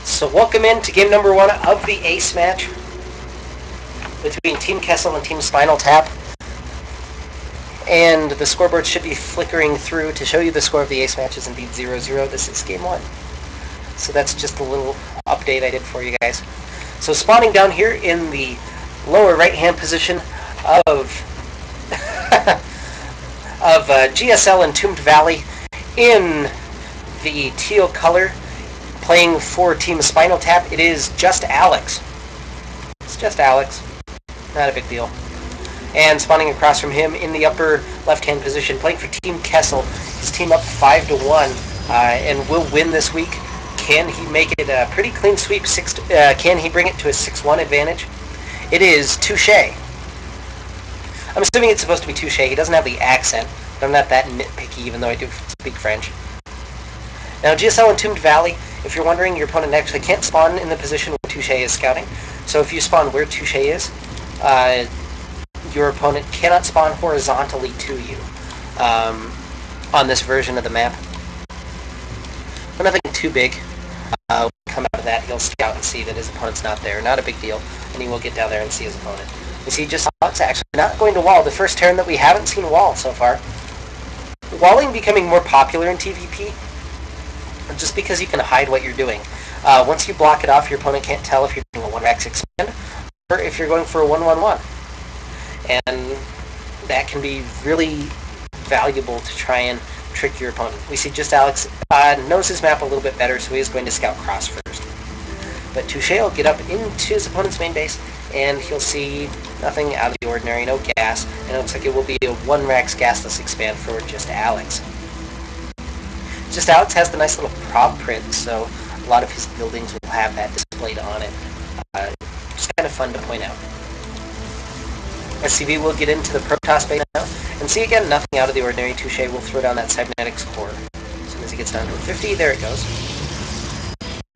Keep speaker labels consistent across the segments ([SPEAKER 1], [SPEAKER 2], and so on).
[SPEAKER 1] So welcome in to game number 1 of the Ace match between Team Kessel and Team Spinal Tap. And the scoreboard should be flickering through to show you the score of the Ace match is indeed 0-0. This is game 1. So that's just a little update I did for you guys. So spawning down here in the lower right-hand position of GSL Entombed Valley in the teal color, playing for Team Spinal Tap, it is JustAlex. It's JustAlex. Not a big deal. And spawning across from him in the upper left-hand position, playing for Team Kessel. His team up 5-1 and will win this week. Can he make it a pretty clean sweep? Can he bring it to a 6-1 advantage? It is Touche. I'm assuming it's supposed to be Touche. He doesn't have the accent, but I'm not that nitpicky, even though I do speak French. Now, GSL Entombed Valley, if you're wondering, your opponent actually can't spawn in the position where Touche is scouting. So if you spawn where Touche is, your opponent cannot spawn horizontally to you on this version of the map. But nothing too big will come out of that. He'll scout and see that his opponent's not there. Not a big deal. And he will get down there and see his opponent. You see, JustAlex actually not going to wall. The first turn that we haven't seen wall so far. Walling becoming more popular in TVP, just because you can hide what you're doing. Once you block it off, your opponent can't tell if you're doing a 1-rax expand or if you're going for a 1-1-1. And that can be really valuable to try and trick your opponent. We see JustAlex knows his map a little bit better, so he is going to scout cross first. But Touche will get up into his opponent's main base, and he'll see nothing out of the ordinary, no gas, and it looks like it will be a 1-rax gasless expand for JustAlex. JustAlex has the nice little prop print, so a lot of his buildings will have that displayed on it. Just kind of fun to point out. SCV will get into the Protoss base now, and see again, nothing out of the ordinary. Touche will throw down that Cybernetics core. As soon as he gets down to a 50, there it goes.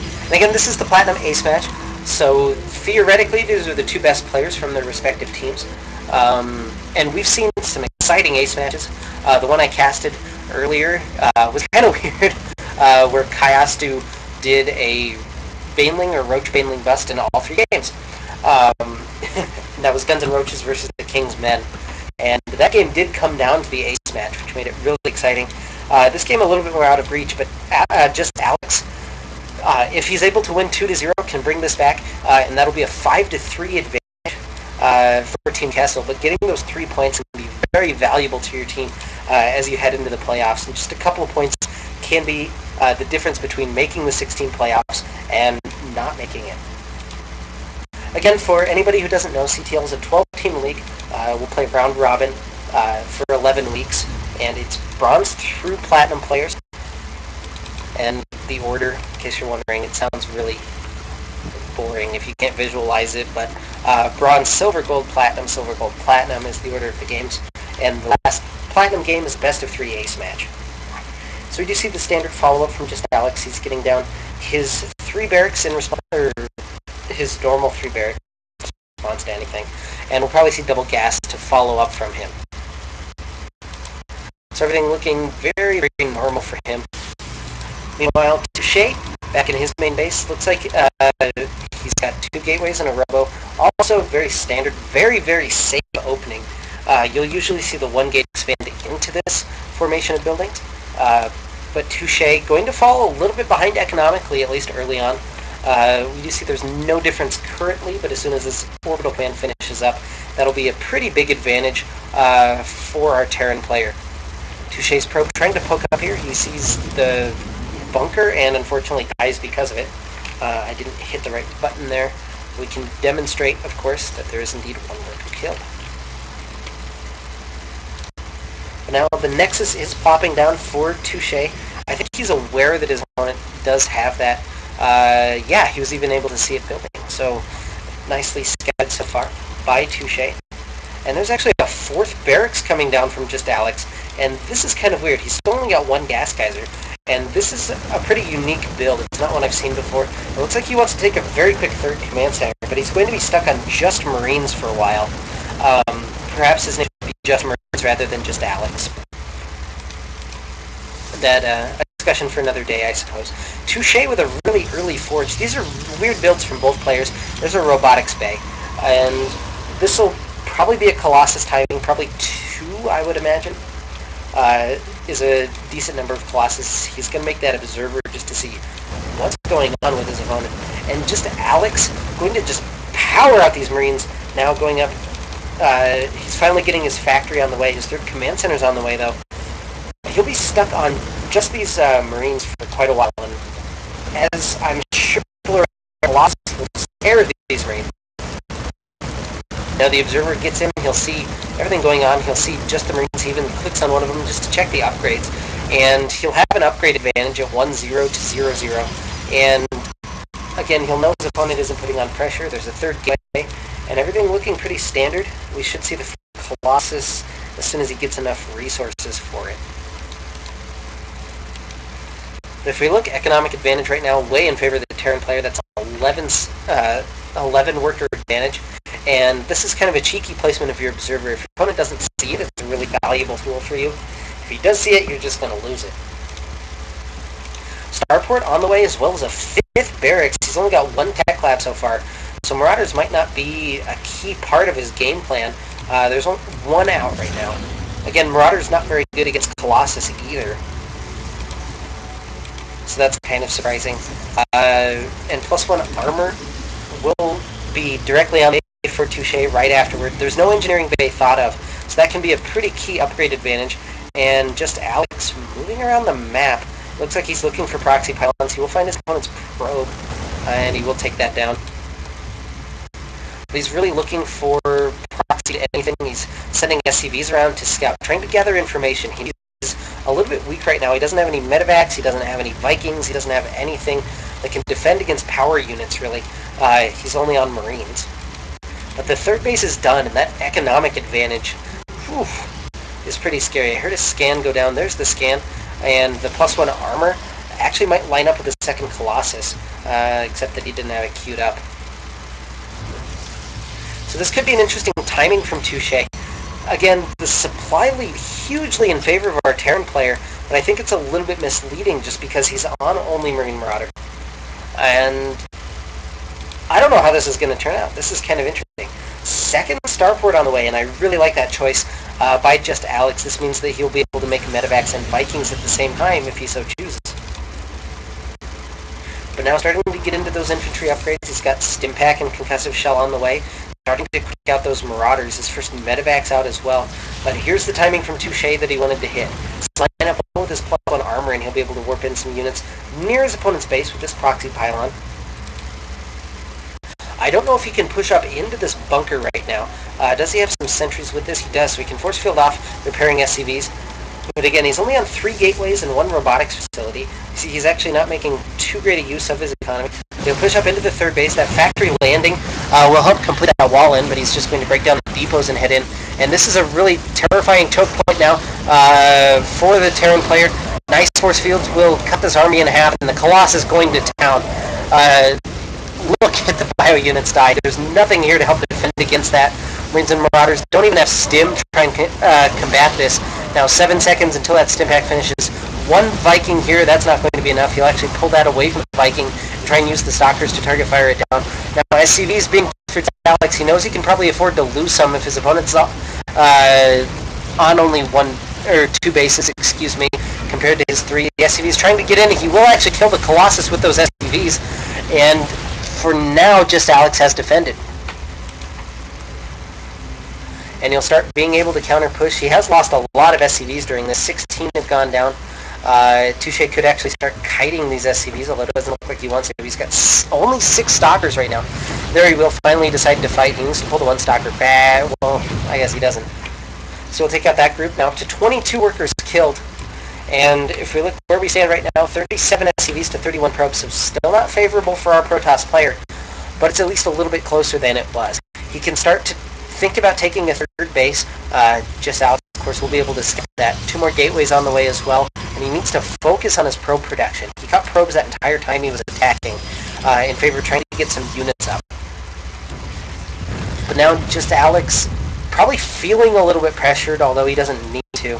[SPEAKER 1] And again, this is the Platinum Ace match, so theoretically these are the two best players from their respective teams. And we've seen some exciting Ace matches. The one I casted earlier was kind of weird, where Kyastu did a Baneling or Roach Baneling bust in all 3 games. That was Guns N' Roaches versus the King's Men. And that game did come down to the Ace match, which made it really exciting. This game a little bit more out of reach, but JustAlex, if he's able to win 2-0, can bring this back, and that'll be a 5-3 advantage for Team Kessel. But getting those 3 points can be very valuable to your team as you head into the playoffs. And just a couple of points can be the difference between making the 16 playoffs and not making it. Again, for anybody who doesn't know, CTL is a 12-team league. We'll play round robin for 11 weeks, and it's bronze through platinum players. And the order, in case you're wondering, it sounds really boring if you can't visualize it, but bronze, silver, gold, platinum is the order of the games. And the last platinum game is best of 3 Ace match. So we do see the standard follow-up from JustAlex. He's getting down his 3 barracks in response, or his normal 3 barracks in response to anything. And we'll probably see double gas to follow up from him. So everything looking very, very normal for him. Meanwhile, Touche, back in his main base, looks like he's got 2 gateways and a robo. Also very standard, very, very safe opening. You'll usually see the 1 gate expand into this formation of buildings. But Touche going to fall a little bit behind economically, at least early on. We do see there's no difference currently, but as soon as this orbital command finishes up, that'll be a pretty big advantage for our Terran player. Touche's probe trying to poke up here. He sees the bunker and unfortunately dies because of it. I didn't hit the right button there. We can demonstrate, of course, that there is indeed 1 mortal kill. But now the Nexus is popping down for Touche. I think he's aware that his opponent does have that. Yeah, he was even able to see it building. So nicely scouted so far by Touche. And there's actually a 4th barracks coming down from JustAlex. And this is kind of weird. He's still only got 1 gas geyser. And this is a pretty unique build. It's not one I've seen before. It looks like he wants to take a very quick 3rd command center, but he's going to be stuck on just Marines for a while. Perhaps his name should be Just Marines rather than JustAlex. That discussion for another day, I suppose. Touche with a really early forge. These are weird builds from both players. There's a robotics bay, and this will probably be a Colossus timing, probably 2, I would imagine. Is a decent number of Colossus. He's going to make that observer just to see what's going on with his opponent. And JustAlex going to just power out these Marines, now going up. He's finally getting his factory on the way. His 3rd command center's on the way, though. He'll be stuck on just these Marines for quite a while, and as I'm sure people are Colossus will scare these Marines. Now the observer gets in, he'll see everything going on, he'll see just the Marines, he even clicks on one of them just to check the upgrades, and he'll have an upgrade advantage at 1-0 to 0-0, and again, he'll know his opponent isn't putting on pressure. There's a 3rd gateway, and everything looking pretty standard. We should see the Colossus as soon as he gets enough resources for it. But if we look, economic advantage right now, way in favor of the Terran player. That's 11 worker advantage. And this is kind of a cheeky placement of your observer. If your opponent doesn't see it, it's a really valuable tool for you. If he does see it, you're just going to lose it. Starport on the way, as well as a 5th barracks. He's only got 1 tech lab so far, so Marauders might not be a key part of his game plan. There's only 1 out right now. Again, Marauders not very good against Colossus either, so that's kind of surprising. And +1 armor will be directly on the bay for Touche right afterward. There's no engineering bay thought of, so that can be a pretty key upgrade advantage. And JustAlex moving around the map. Looks like he's looking for proxy pylons. He will find his opponent's probe, and he will take that down. But he's really looking for proxy to anything. He's sending SCVs around to scout, trying to gather information. He's a little bit weak right now. He doesn't have any medevacs, he doesn't have any Vikings, he doesn't have anything that can defend against power units, really. He's only on Marines. But the 3rd base is done, and that economic advantage is pretty scary. I heard a scan go down. There's the scan. And the +1 armor actually might line up with the 2nd Colossus, except that he didn't have it queued up. So this could be an interesting timing from Touche. Again, the supply lead hugely in favor of our Terran player, but I think it's a little bit misleading just because he's on only Marine Marauder. And I don't know how this is going to turn out. This is kind of interesting. 2nd starport on the way, and I really like that choice by JustAlex. This means that he'll be able to make medevacs and Vikings at the same time if he so chooses. But now starting to get into those infantry upgrades. He's got Stimpack and Concussive Shell on the way. Starting to quick out those Marauders. His first medevacs out as well. But here's the timing from Touche that he wanted to hit. Line up with his +1 armor, and he'll be able to warp in some units near his opponent's base with this proxy pylon. I don't know if he can push up into this bunker right now. Does he have some sentries with this? He does, so he can force field off repairing SCVs. But again, he's only on 3 gateways and 1 robotics facility. You see, he's actually not making too great a use of his economy. He'll push up into the 3rd base. That factory landing will help complete that wall in, but he's just going to break down the depots and head in. And this is a really terrifying choke point now for the Terran player. Nice force fields will cut this army in half, and the Colossus going to town. Look at the bio units die. There's nothing here to help defend against that. Marines and Marauders don't even have stim to try and combat this. Now 7 seconds until that stim pack finishes. 1 Viking here, that's not going to be enough. He'll actually pull that away from the Viking and try and use the Stalkers to target fire it down. Now SCV's being for Alex. He knows he can probably afford to lose some if his opponent's on only 1 or 2 bases, excuse me, compared to his 3. The SCV's trying to get in. He will actually kill the Colossus with those SCVs, and for now, JustAlex has defended. And he'll start being able to counter push. He has lost a lot of SCVs during this. 16 have gone down. Touche could actually start kiting these SCVs, although it doesn't look like he wants to. He's got only 6 Stalkers right now. There he will finally decide to fight. He needs to pull the 1 Stalker back. Well, I guess he doesn't. So we'll take out that group. Now up to 22 workers killed. And if we look where we stand right now, 37 SCVs to 31 probes, so still not favorable for our Protoss player, but it's at least a little bit closer than it was. He can start to think about taking a 3rd base. JustAlex, of course, will be able to skip that. 2 more gateways on the way as well, and he needs to focus on his probe production. He got probes that entire time he was attacking in favor of trying to get some units up. But now JustAlex probably feeling a little bit pressured, although he doesn't need to.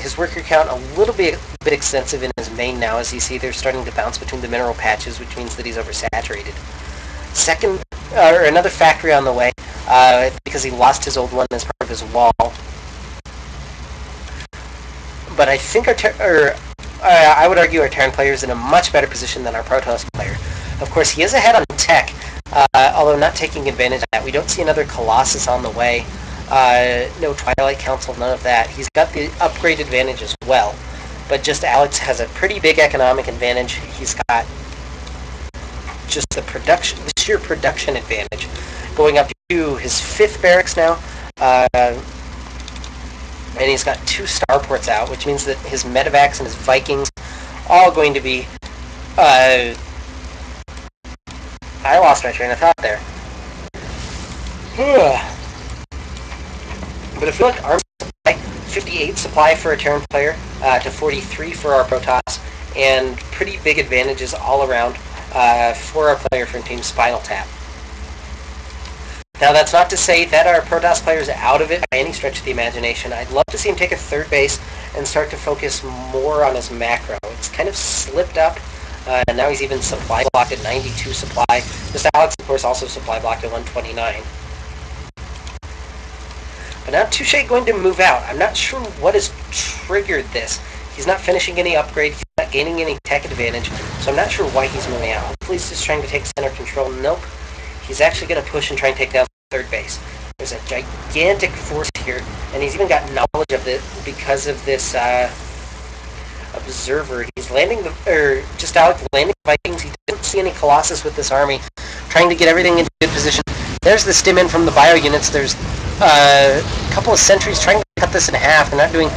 [SPEAKER 1] His worker count a little bit extensive in his main now, as you see they're starting to bounce between the mineral patches, which means that he's oversaturated. Another factory on the way, because he lost his old one as part of his wall. But I think I would argue our Terran player is in a much better position than our Protoss player. Of course, he is ahead on tech, although not taking advantage of that. We don't see another Colossus on the way. No Twilight Council, none of that. He's got the upgrade advantage as well. But JustAlex has a pretty big economic advantage. He's got just the sheer production advantage. Going up to his 5th barracks now. And he's got 2 starports out, which means that his medevacs and his Vikings all going to be... I lost my train of thought there. But if you look, army supply, 58 supply for a Terran player, to 43 for our Protoss, and pretty big advantages all around for our player from Team Spinal Tap. Now, that's not to say that our Protoss player is out of it by any stretch of the imagination. I'd love to see him take a 3rd base and start to focus more on his macro. It's kind of slipped up, and now he's even supply blocked at 92 supply. JustAlex, of course, also supply blocked at 129. But now Touche going to move out. I'm not sure what has triggered this. He's not finishing any upgrade, he's not gaining any tech advantage, so I'm not sure why he's moving out. Hopefully he's just trying to take center control. Nope. He's actually going to push and try and take down 3rd base. There's a gigantic force here, and he's even got knowledge of it because of this observer. He's landing JustAlex landing Vikings. He doesn't see any Colossus with this army, trying to get everything into good position. There's the stim in from the bio units. There's a couple of sentries trying to cut this in half. They're not doing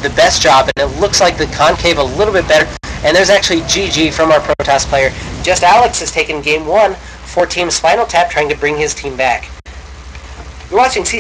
[SPEAKER 1] the best job, and it looks like the concave a little bit better. And there's actually GG from our Protoss player. JustAlex has taken game 1 for Team Spinal Tap, trying to bring his team back. You're watching CTL.